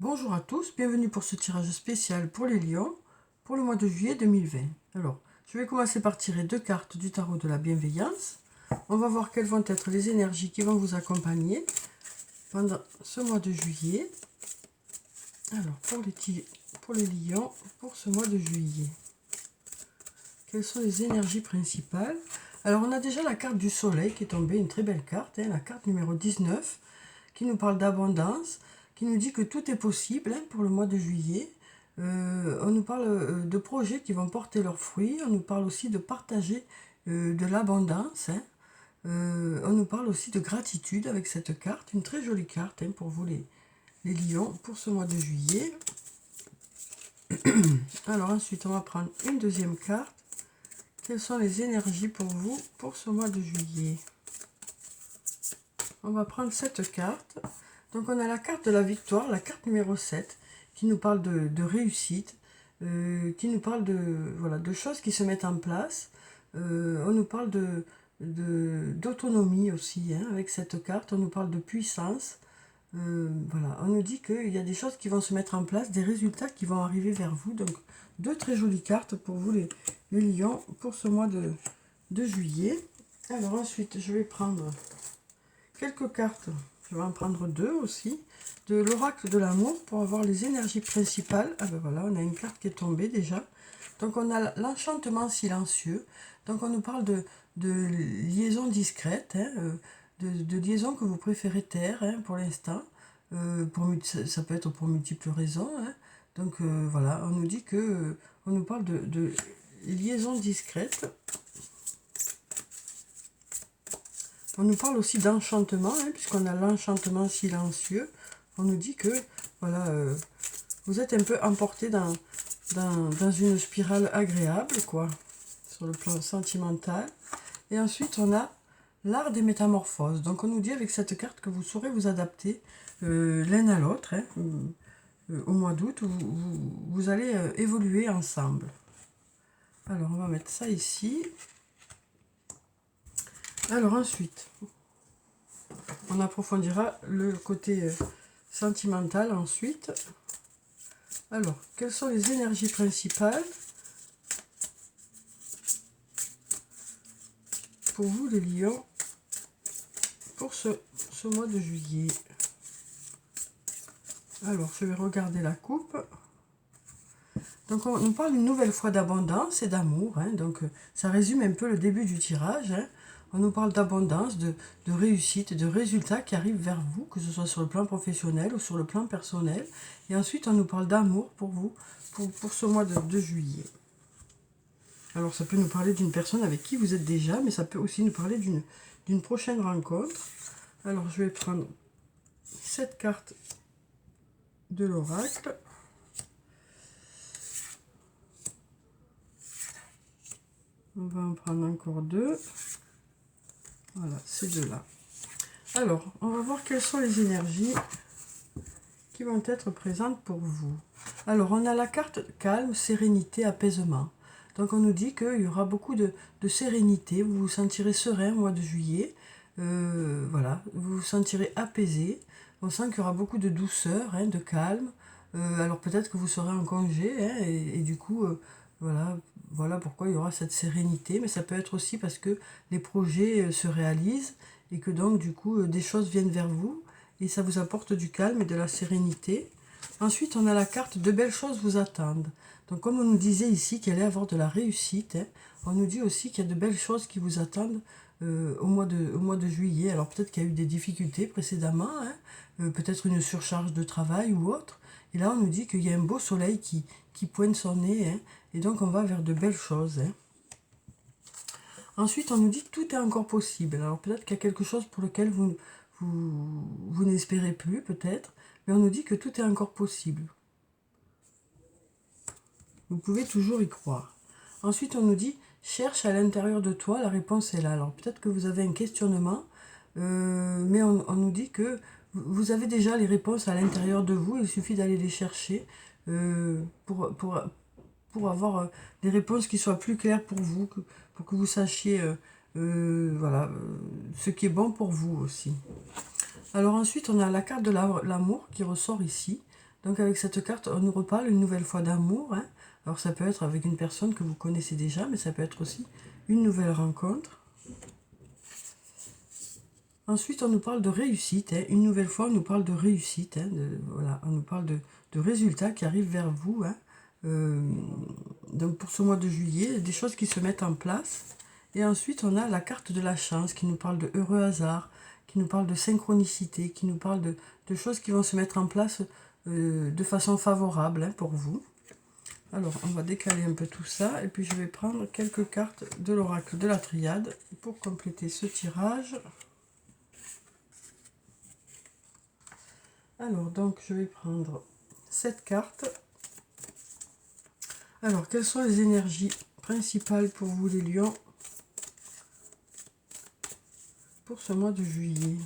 Bonjour à tous, bienvenue pour ce tirage spécial pour les lions pour le mois de juillet 2020. Alors, je vais commencer par tirer deux cartes du tarot de la bienveillance. On va voir quelles vont être les énergies qui vont vous accompagner pendant ce mois de juillet. Alors, pour les lions, pour ce mois de juillet, quelles sont les énergies principales? Alors, on a déjà la carte du soleil qui est tombée, une très belle carte, la carte numéro 19, qui nous parle d'abondance, qui nous dit que tout est possible pour le mois de juillet. On nous parle de projets qui vont porter leurs fruits. On nous parle aussi de partager de l'abondance. On nous parle aussi de gratitude avec cette carte. Une très jolie carte pour vous les lions pour ce mois de juillet. Alors ensuite, on va prendre une deuxième carte. Quelles sont les énergies pour vous pour ce mois de juillet? On va prendre cette carte. Donc on a la carte de la victoire, la carte numéro 7, qui nous parle de réussite, qui nous parle de choses qui se mettent en place. On nous parle d'autonomie aussi, avec cette carte. On nous parle de puissance. On nous dit qu'il y a des choses qui vont se mettre en place, des résultats qui vont arriver vers vous. Donc deux très jolies cartes pour vous les lions pour ce mois de juillet. Alors ensuite, je vais prendre quelques cartes, je vais en prendre deux aussi, de l'oracle de l'amour pour avoir les énergies principales. Ah ben voilà, on a une carte qui est tombée déjà. Donc on a l'enchantement silencieux. Donc on nous parle de liaison discrète, de liaison que vous préférez taire pour l'instant. Ça peut être pour multiples raisons. Donc voilà, on nous dit que on nous parle de liaison discrète. On nous parle aussi d'enchantement, puisqu'on a l'enchantement silencieux. On nous dit que voilà, vous êtes un peu emporté dans une spirale agréable, quoi, sur le plan sentimental. Et ensuite, on a l'art des métamorphoses. Donc, on nous dit avec cette carte que vous saurez vous adapter l'un à l'autre. Au mois d'août, vous allez évoluer ensemble. Alors, on va mettre ça ici. Alors ensuite, on approfondira le côté sentimental ensuite. Alors, quelles sont les énergies principales pour vous les lions pour ce mois de juillet? Alors, je vais regarder la coupe. Donc, on nous parle une nouvelle fois d'abondance et d'amour. Donc, ça résume un peu le début du tirage. On nous parle d'abondance, de réussite, de résultats qui arrivent vers vous, que ce soit sur le plan professionnel ou sur le plan personnel. Et ensuite, on nous parle d'amour pour vous, pour ce mois de juillet. Alors, ça peut nous parler d'une personne avec qui vous êtes déjà, mais ça peut aussi nous parler d'une prochaine rencontre. Alors, je vais prendre cette carte de l'oracle. On va en prendre encore deux. Voilà, ces deux-là. Alors, on va voir quelles sont les énergies qui vont être présentes pour vous. Alors, on a la carte calme, sérénité, apaisement. Donc, on nous dit qu'il y aura beaucoup de sérénité. Vous vous sentirez serein au mois de juillet. Voilà, vous vous sentirez apaisé. On sent qu'il y aura beaucoup de douceur, de calme. Alors, peut-être que vous serez en congé et du coup... Voilà pourquoi il y aura cette sérénité, mais ça peut être aussi parce que les projets se réalisent et que donc du coup des choses viennent vers vous et ça vous apporte du calme et de la sérénité. Ensuite, on a la carte de belles choses vous attendent. Donc comme on nous disait ici qu'il allait avoir de la réussite, on nous dit aussi qu'il y a de belles choses qui vous attendent au mois de juillet. Alors peut-être qu'il y a eu des difficultés précédemment, peut-être une surcharge de travail ou autre. Et là, on nous dit qu'il y a un beau soleil qui pointe son nez, et donc on va vers de belles choses. Ensuite, on nous dit que tout est encore possible. Alors peut-être qu'il y a quelque chose pour lequel vous n'espérez plus, peut-être, mais on nous dit que tout est encore possible. Vous pouvez toujours y croire. Ensuite, on nous dit, cherche à l'intérieur de toi, la réponse est là. Alors peut-être que vous avez un questionnement, mais on nous dit que vous avez déjà les réponses à l'intérieur de vous, il suffit d'aller les chercher pour avoir des réponses qui soient plus claires pour vous, pour que vous sachiez ce qui est bon pour vous aussi. Alors ensuite, on a la carte de l'amour qui ressort ici. Donc avec cette carte, on nous reparle une nouvelle fois d'amour. Hein. Alors ça peut être avec une personne que vous connaissez déjà, mais ça peut être aussi une nouvelle rencontre. Ensuite, on nous parle de réussite. Hein. Une nouvelle fois, on nous parle de réussite. Hein. Voilà, on nous parle de résultats qui arrivent vers vous. Hein. Donc pour ce mois de juillet, des choses qui se mettent en place. Et ensuite, on a la carte de la chance qui nous parle de heureux hasard, qui nous parle de synchronicité, qui nous parle de choses qui vont se mettre en place de façon favorable hein, pour vous. Alors, on va décaler un peu tout ça et puis je vais prendre quelques cartes de l'oracle de la triade pour compléter ce tirage. Alors, donc, je vais prendre cette carte. Alors, quelles sont les énergies principales pour vous les lions pour ce mois de juillet?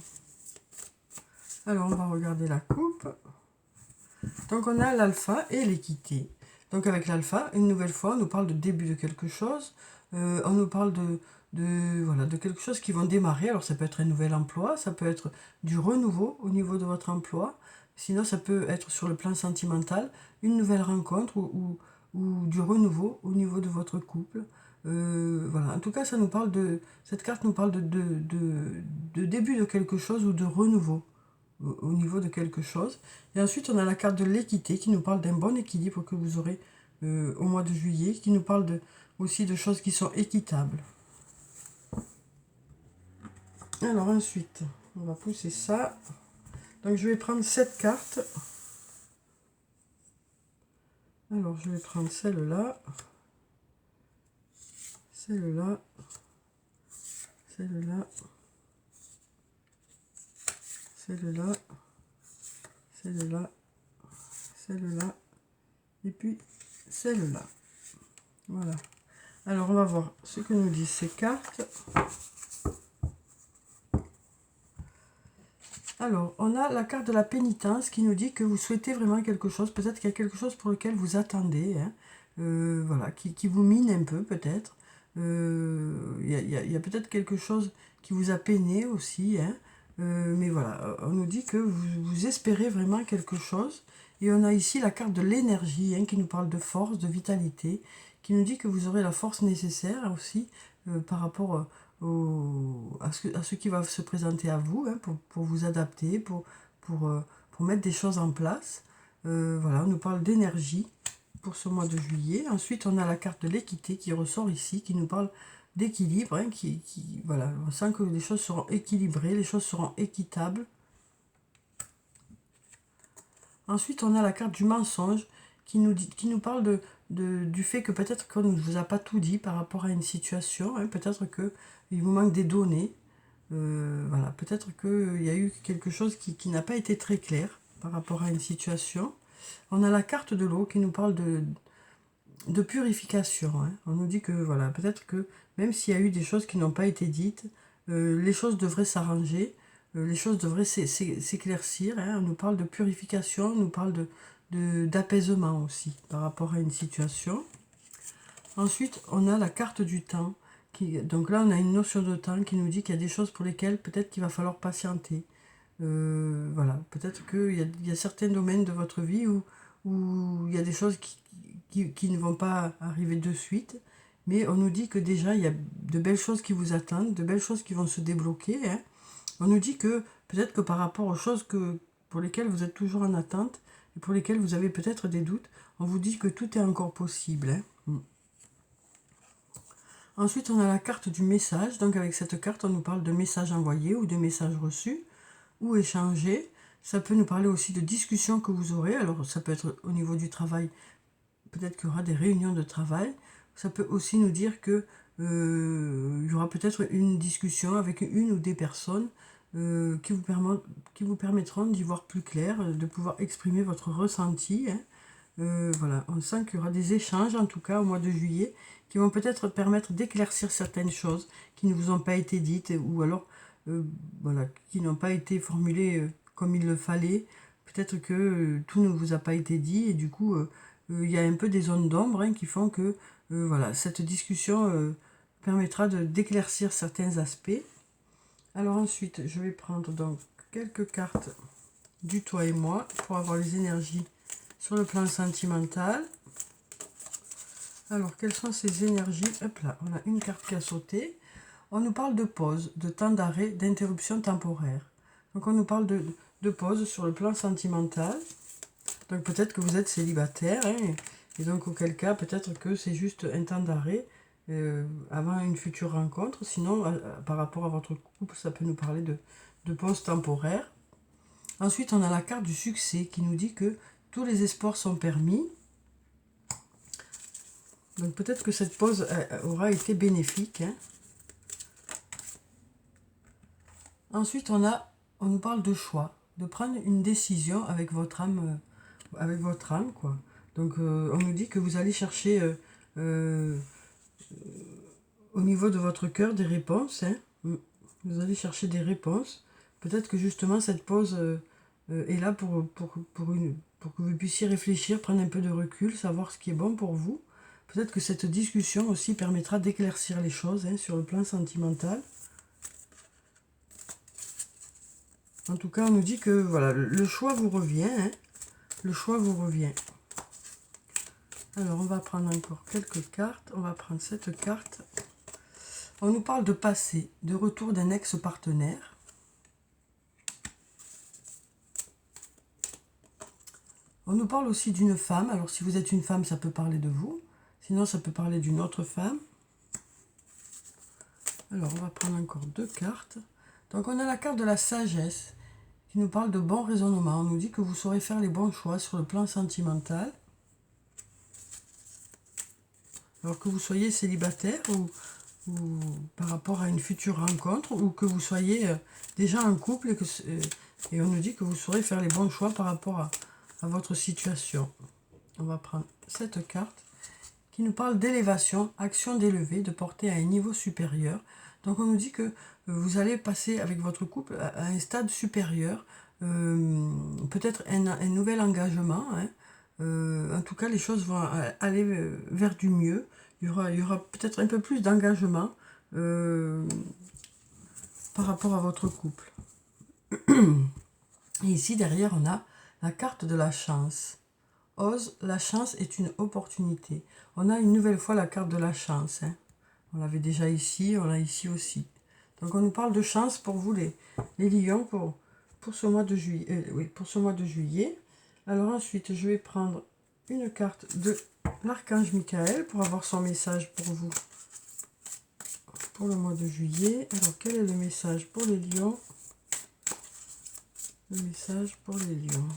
Alors, on va regarder la coupe. Donc, on a l'alpha et l'équité. Donc, avec l'alpha, une nouvelle fois, on nous parle de début de quelque chose. On nous parle voilà, de quelque chose qui vont démarrer. Alors, ça peut être un nouvel emploi, ça peut être du renouveau au niveau de votre emploi. Sinon, ça peut être sur le plan sentimental, une nouvelle rencontre ou du renouveau au niveau de votre couple. Voilà. En tout cas, ça nous parle cette carte nous parle de début de quelque chose ou de renouveau au niveau de quelque chose. Et ensuite, on a la carte de l'équité qui nous parle d'un bon équilibre que vous aurez au mois de juillet, qui nous parle aussi de choses qui sont équitables. Alors ensuite, on va pousser ça. Donc je vais prendre cette carte. Alors je vais prendre celle-là, celle-là, celle-là, celle-là, celle-là, celle-là, et puis celle-là. Voilà. Alors on va voir ce que nous disent ces cartes. Alors, on a la carte de la pénitence qui nous dit que vous souhaitez vraiment quelque chose. Peut-être qu'il y a quelque chose pour lequel vous attendez. Hein. Voilà, qui vous mine un peu peut-être. Il y a peut-être quelque chose qui vous a peiné aussi. Hein. Mais voilà, on nous dit que vous espérez vraiment quelque chose. Et on a ici la carte de l'énergie hein, qui nous parle de force, de vitalité. Qui nous dit que vous aurez la force nécessaire aussi par rapport à ce qui va se présenter à vous, hein, pour vous adapter, pour mettre des choses en place. Voilà, on nous parle d'énergie pour ce mois de juillet. Ensuite, on a la carte de l'équité qui ressort ici, qui nous parle d'équilibre. Hein, voilà, on sent que les choses seront équilibrées, les choses seront équitables. Ensuite, on a la carte du mensonge qui nous parle du fait que peut-être qu'on ne vous a pas tout dit par rapport à une situation. Hein, peut-être qu'il vous manque des données. Voilà, peut-être qu'il y a eu quelque chose qui n'a pas été très clair par rapport à une situation. On a la carte de l'eau qui nous parle de purification. Hein. On nous dit que voilà, peut-être que même s'il y a eu des choses qui n'ont pas été dites, les choses devraient s'arranger, les choses devraient s'éclaircir. Hein. On nous parle de purification, on nous parle d'apaisement aussi par rapport à une situation. Ensuite, on a la carte du temps. Donc là, on a une notion de temps qui nous dit qu'il y a des choses pour lesquelles peut-être qu'il va falloir patienter. Voilà, peut-être qu'il y a certains domaines de votre vie où il y a des choses qui ne vont pas arriver de suite. Mais on nous dit que déjà, il y a de belles choses qui vous attendent, de belles choses qui vont se débloquer. Hein. On nous dit que peut-être que par rapport aux choses pour lesquelles vous êtes toujours en attente et pour lesquelles vous avez peut-être des doutes, on vous dit que tout est encore possible. Hein. Ensuite, on a la carte du message. Donc avec cette carte, on nous parle de messages envoyés ou de messages reçus ou échangés. Ça peut nous parler aussi de discussions que vous aurez. Alors ça peut être au niveau du travail, peut-être qu'il y aura des réunions de travail. Ça peut aussi nous dire que il y aura peut-être une discussion avec une ou des personnes qui vous permettront d'y voir plus clair, de pouvoir exprimer votre ressenti. Hein. Voilà, on sent qu'il y aura des échanges, en tout cas au mois de juillet, qui vont peut-être permettre d'éclaircir certaines choses qui ne vous ont pas été dites, ou alors voilà, qui n'ont pas été formulées comme il le fallait. Peut-être que tout ne vous a pas été dit, et du coup, il y a un peu des zones d'ombre hein, qui font que voilà, cette discussion permettra d'éclaircir certains aspects. Alors ensuite, je vais prendre donc quelques cartes du toi et moi pour avoir les énergies sur le plan sentimental. Alors, quelles sont ces énergies? Hop là, on a une carte qui a sauté. On nous parle de pause, de temps d'arrêt, d'interruption temporaire. Donc, on nous parle de pause sur le plan sentimental. Donc, peut-être que vous êtes célibataire, hein, et donc, auquel cas, peut-être que c'est juste un temps d'arrêt avant une future rencontre. Sinon, par rapport à votre couple, ça peut nous parler de pause temporaire. Ensuite, on a la carte du succès qui nous dit que tous les espoirs sont permis. Donc peut-être que cette pause aura été bénéfique. Hein. Ensuite, on nous parle de choix, de prendre une décision avec votre âme, quoi. Donc on nous dit que vous allez chercher au niveau de votre cœur des réponses. Hein. Vous allez chercher des réponses. Peut-être que justement cette pause est là pour que vous puissiez réfléchir, prendre un peu de recul, savoir ce qui est bon pour vous. Peut-être que cette discussion aussi permettra d'éclaircir les choses hein, sur le plan sentimental. En tout cas, on nous dit que voilà, le choix vous revient. Hein. Le choix vous revient. Alors, on va prendre encore quelques cartes. On va prendre cette carte. On nous parle de passé, de retour d'un ex-partenaire. On nous parle aussi d'une femme. Alors, si vous êtes une femme, ça peut parler de vous. Sinon, ça peut parler d'une autre femme. Alors, on va prendre encore deux cartes. Donc, on a la carte de la sagesse qui nous parle de bon raisonnement. On nous dit que vous saurez faire les bons choix sur le plan sentimental. Alors que vous soyez célibataire ou par rapport à une future rencontre ou que vous soyez déjà en couple et on nous dit que vous saurez faire les bons choix par rapport à votre situation. On va prendre cette carte qui nous parle d'élévation, action d'élever, de porter à un niveau supérieur. Donc on nous dit que vous allez passer avec votre couple à un stade supérieur, peut-être un nouvel engagement. Hein. En tout cas, les choses vont aller vers du mieux. Il y aura peut-être un peu plus d'engagement par rapport à votre couple. Et ici, derrière, on a la carte de la chance. Ose, la chance est une opportunité. On a une nouvelle fois la carte de la chance. Hein. On l'avait déjà ici, on l'a ici aussi. Donc on nous parle de chance pour vous les lions pour ce mois de juillet. Oui, pour ce mois de juillet. Alors ensuite, je vais prendre une carte de l'archange Michael pour avoir son message pour vous pour le mois de juillet. Alors quel est le message pour les lions? Le message pour les lions.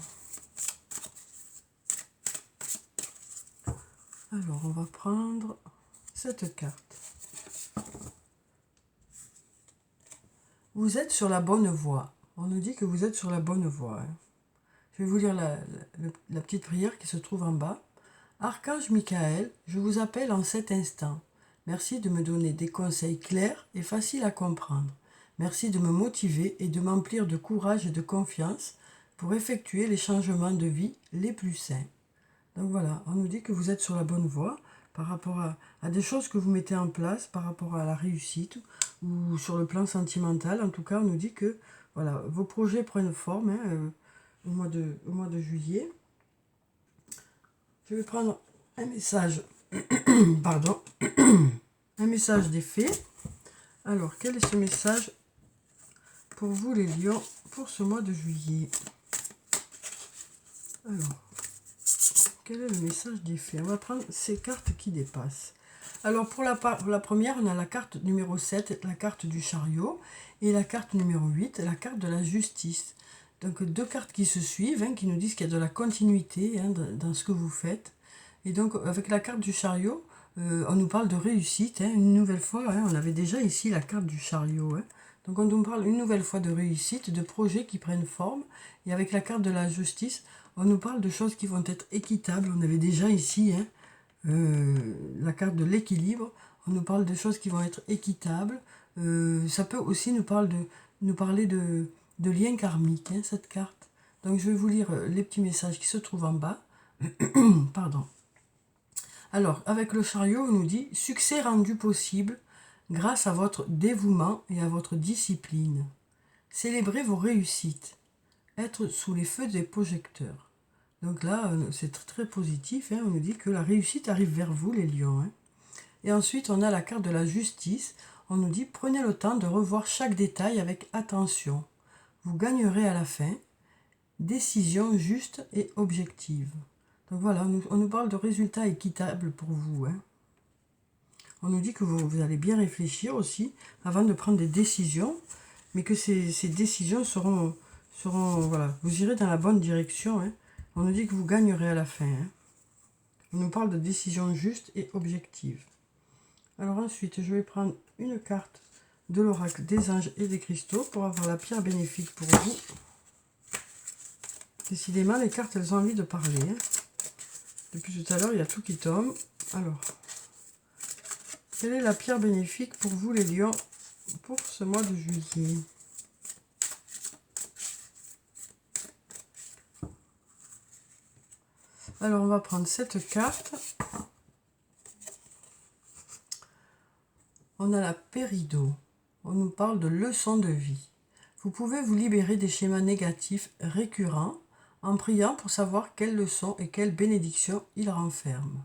Alors, on va prendre cette carte. Vous êtes sur la bonne voie. On nous dit que vous êtes sur la bonne voie. Hein. Je vais vous lire la petite prière qui se trouve en bas. Archange Michael, je vous appelle en cet instant. Merci de me donner des conseils clairs et faciles à comprendre. Merci de me motiver et de m'emplir de courage et de confiance pour effectuer les changements de vie les plus sains. Donc voilà, on nous dit que vous êtes sur la bonne voie par rapport à des choses que vous mettez en place, par rapport à la réussite ou sur le plan sentimental. En tout cas, on nous dit que voilà, vos projets prennent forme hein, au mois de juillet. Je vais prendre un message, pardon, un message des fées. Alors, quel est ce message pour vous les lions pour ce mois de juillet? Alors, quel est le message des fées? On va prendre ces cartes qui dépassent. Alors pour la première, on a la carte numéro 7, la carte du chariot, et la carte numéro 8, la carte de la justice. Donc deux cartes qui se suivent, hein, qui nous disent qu'il y a de la continuité hein, dans ce que vous faites. Et donc avec la carte du chariot, on nous parle de réussite, hein, une nouvelle fois, hein, on avait déjà ici la carte du chariot. Hein. Donc on nous parle une nouvelle fois de réussite, de projets qui prennent forme. Et avec la carte de la justice, on nous parle de choses qui vont être équitables. On avait déjà ici hein, la carte de l'équilibre. On nous parle de choses qui vont être équitables. Ça peut aussi nous parler de liens karmiques, hein, cette carte. Donc je vais vous lire les petits messages qui se trouvent en bas. Pardon. Alors, avec le chariot, on nous dit « Succès rendu possible grâce à votre dévouement et à votre discipline. Célébrez vos réussites. Être sous les feux des projecteurs. Donc là, c'est très, très positif. Hein. On nous dit que la réussite arrive vers vous, les lions. Hein. Et ensuite, on a la carte de la justice. On nous dit, prenez le temps de revoir chaque détail avec attention. Vous gagnerez à la fin. Décision juste et objective. Donc voilà, on nous parle de résultats équitables pour vous. Hein. On nous dit que vous allez bien réfléchir aussi avant de prendre des décisions, mais que ces décisions seront voilà, vous irez dans la bonne direction. Hein. On nous dit que vous gagnerez à la fin. Hein. On nous parle de décisions justes et objectives. Alors ensuite, je vais prendre une carte de l'oracle des anges et des cristaux pour avoir la pierre bénéfique pour vous. Décidément, les cartes, elles ont envie de parler. Hein. Depuis tout à l'heure, il y a tout qui tombe. Alors, quelle est la pierre bénéfique pour vous, les lions, pour ce mois de juillet? Alors, on va prendre cette carte. On a la Pérido. On nous parle de leçons de vie. Vous pouvez vous libérer des schémas négatifs récurrents en priant pour savoir quelles leçons et quelles bénédictions ils renferment.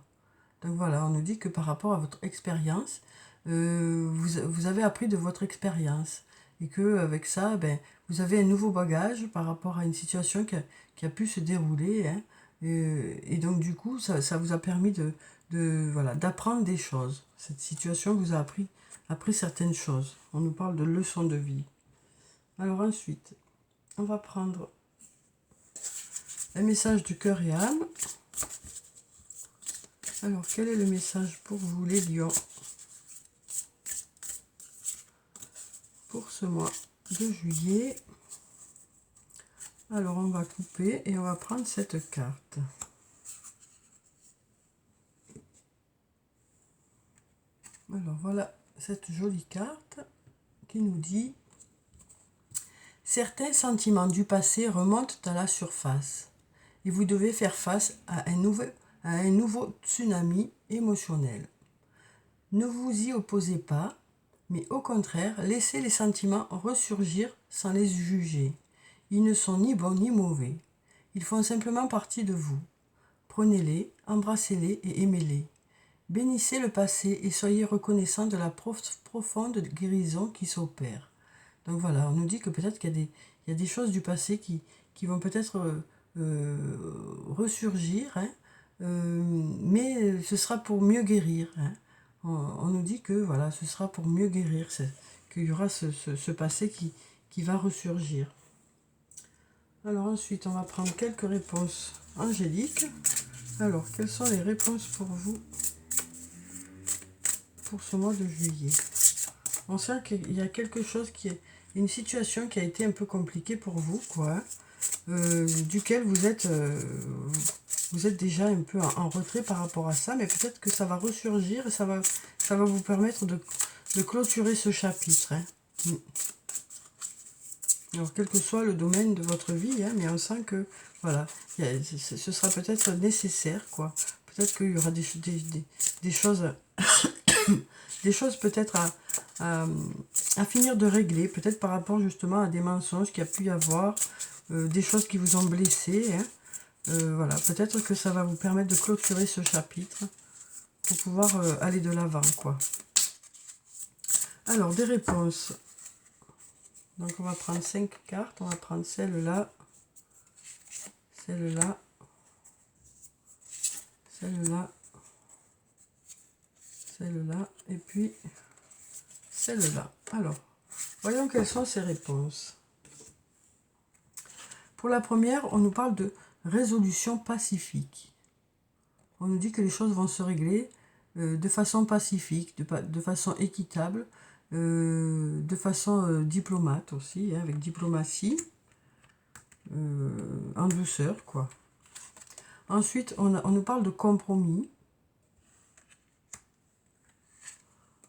Donc voilà, on nous dit que par rapport à votre expérience, vous avez appris de votre expérience. Et qu'avec ça, ben, vous avez un nouveau bagage par rapport à une situation qui a pu se dérouler. Hein. Et donc du coup, ça vous a permis voilà, d'apprendre des choses. Cette situation vous a appris certaines choses. On nous parle de leçons de vie. Alors ensuite, on va prendre un message du cœur et âme. Alors, quel est le message pour vous, les lions, pour ce mois de juillet? Alors, on va couper et on va prendre cette carte. Alors, voilà cette jolie carte qui nous dit: certains sentiments du passé remontent à la surface et vous devez faire face à un nouveau tsunami émotionnel. Ne vous y opposez pas, mais au contraire, laissez les sentiments ressurgir sans les juger. Ils ne sont ni bons ni mauvais. Ils font simplement partie de vous. Prenez-les, embrassez-les et aimez-les. Bénissez le passé et soyez reconnaissants de la profonde guérison qui s'opère. Donc voilà, on nous dit que peut-être qu'il y a des choses du passé qui vont peut-être ressurgir, hein, mais ce sera pour mieux guérir. Hein. On nous dit que voilà, ce sera pour mieux guérir, qu'il y aura ce passé qui va ressurgir. Alors ensuite, on va prendre quelques réponses angéliques. Alors, quelles sont les réponses pour vous pour ce mois de juillet? On sent qu'il y a quelque chose une situation qui a été un peu compliquée pour vous, quoi, duquel vous êtes déjà un peu en retrait par rapport à ça, mais peut-être que ça va ressurgir et ça va vous permettre de clôturer ce chapitre. Hein. Alors, quel que soit le domaine de votre vie, hein, mais on sent que, voilà, ce sera peut-être nécessaire, quoi. Peut-être qu'il y aura des choses, des choses peut-être à finir de régler, peut-être par rapport justement à des mensonges qu'il y a pu y avoir, des choses qui vous ont blessé. Hein. Voilà, peut-être que ça va vous permettre de clôturer ce chapitre pour pouvoir aller de l'avant, quoi. Alors, des réponses. Donc, on va prendre 5 cartes. On va prendre celle-là, celle-là, celle-là, celle-là, et puis celle-là. Alors, voyons quelles sont ces réponses. Pour la première, on nous parle de résolution pacifique. On nous dit que les choses vont se régler de façon pacifique, de façon équitable, de façon diplomate aussi, hein, avec diplomatie, en douceur, quoi. Ensuite, on nous parle de compromis.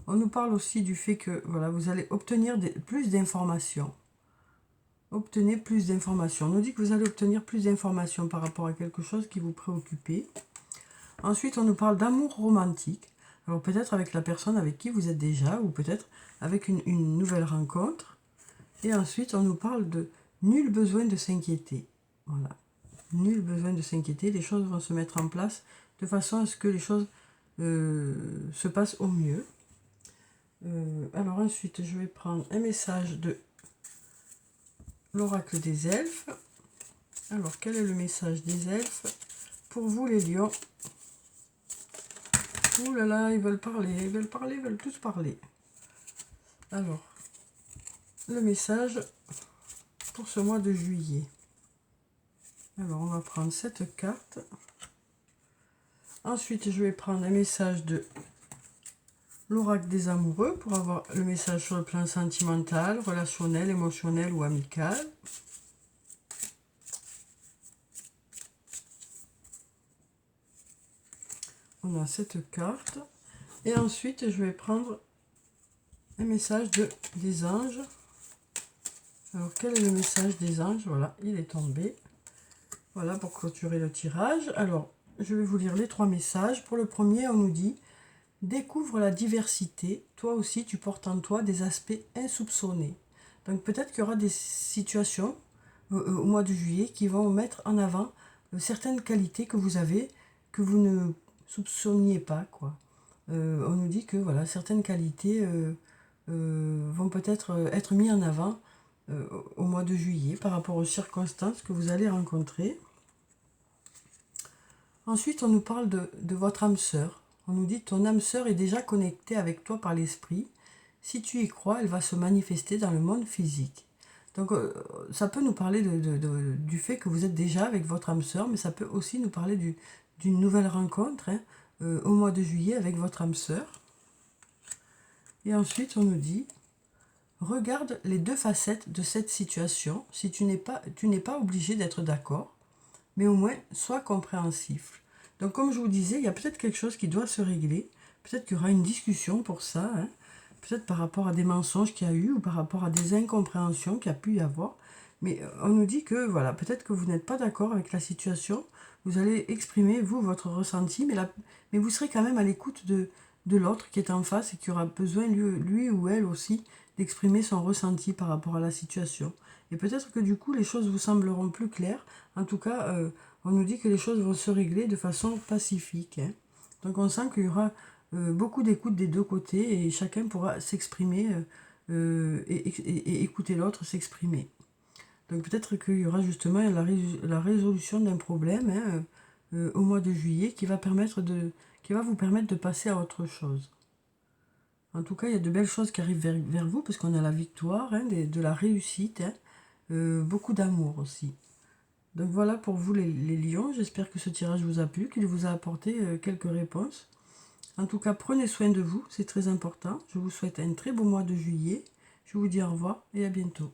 On nous parle aussi du fait que voilà, vous allez obtenir plus d'informations. Obtenez plus d'informations. On nous dit que vous allez obtenir plus d'informations par rapport à quelque chose qui vous préoccupait. Ensuite, on nous parle d'amour romantique. Alors peut-être avec la personne avec qui vous êtes déjà, ou peut-être avec une nouvelle rencontre. Et ensuite, on nous parle de nul besoin de s'inquiéter. Voilà. nul besoin de s'inquiéter, les choses vont se mettre en place de façon à ce que les choses se passent au mieux. Alors ensuite, je vais prendre un message de l'oracle des elfes. Alors, quel est le message des elfes pour vous les lions? Ouh là là, ils veulent parler, ils veulent parler, ils veulent tous parler. Alors, le message pour ce mois de juillet. Alors, on va prendre cette carte. Ensuite, je vais prendre un message de l'oracle des amoureux pour avoir le message sur le plan sentimental, relationnel, émotionnel ou amical. On a cette carte. Et ensuite, je vais prendre un message des anges. Alors, quel est le message des anges? Voilà, il est tombé. Voilà, pour clôturer le tirage. Alors, je vais vous lire les 3 messages. Pour le premier, on nous dit « Découvre la diversité. Toi aussi, tu portes en toi des aspects insoupçonnés. » Donc, peut-être qu'il y aura des situations au mois de juillet qui vont mettre en avant certaines qualités que vous avez, que vous ne soupçonniez pas, quoi. On nous dit que voilà, certaines qualités vont peut-être être mises en avant au mois de juillet par rapport aux circonstances que vous allez rencontrer. Ensuite, on nous parle de votre âme sœur. On nous dit que ton âme sœur est déjà connectée avec toi par l'esprit. Si tu y crois, elle va se manifester dans le monde physique. Donc, ça peut nous parler du fait que vous êtes déjà avec votre âme sœur, mais ça peut aussi nous parler d'une nouvelle rencontre au mois de juillet avec votre âme sœur. Et ensuite, on nous dit, regarde les 2 facettes de cette situation. Si tu n'es pas obligé d'être d'accord, mais au moins, sois compréhensif. Donc, comme je vous disais, il y a peut-être quelque chose qui doit se régler. Peut-être qu'il y aura une discussion pour ça. Peut-être par rapport à des mensonges qu'il y a eu ou par rapport à des incompréhensions qu'il y a pu y avoir. Mais on nous dit que, voilà, peut-être que vous n'êtes pas d'accord avec la situation. Vous allez exprimer, vous, votre ressenti, mais vous serez quand même à l'écoute de l'autre qui est en face et qui aura besoin, lui ou elle aussi, d'exprimer son ressenti par rapport à la situation. Et peut-être que du coup, les choses vous sembleront plus claires. En tout cas, on nous dit que les choses vont se régler de façon pacifique. Donc on sent qu'il y aura beaucoup d'écoute des 2 côtés et chacun pourra s'exprimer et écouter l'autre s'exprimer. Donc peut-être qu'il y aura justement la résolution d'un problème au mois de juillet qui va vous permettre de passer à autre chose. En tout cas, il y a de belles choses qui arrivent vers vous parce qu'on a la victoire, de la réussite, beaucoup d'amour aussi. Donc voilà pour vous les lions, j'espère que ce tirage vous a plu, qu'il vous a apporté quelques réponses. En tout cas, prenez soin de vous, c'est très important. Je vous souhaite un très beau mois de juillet. Je vous dis au revoir et à bientôt.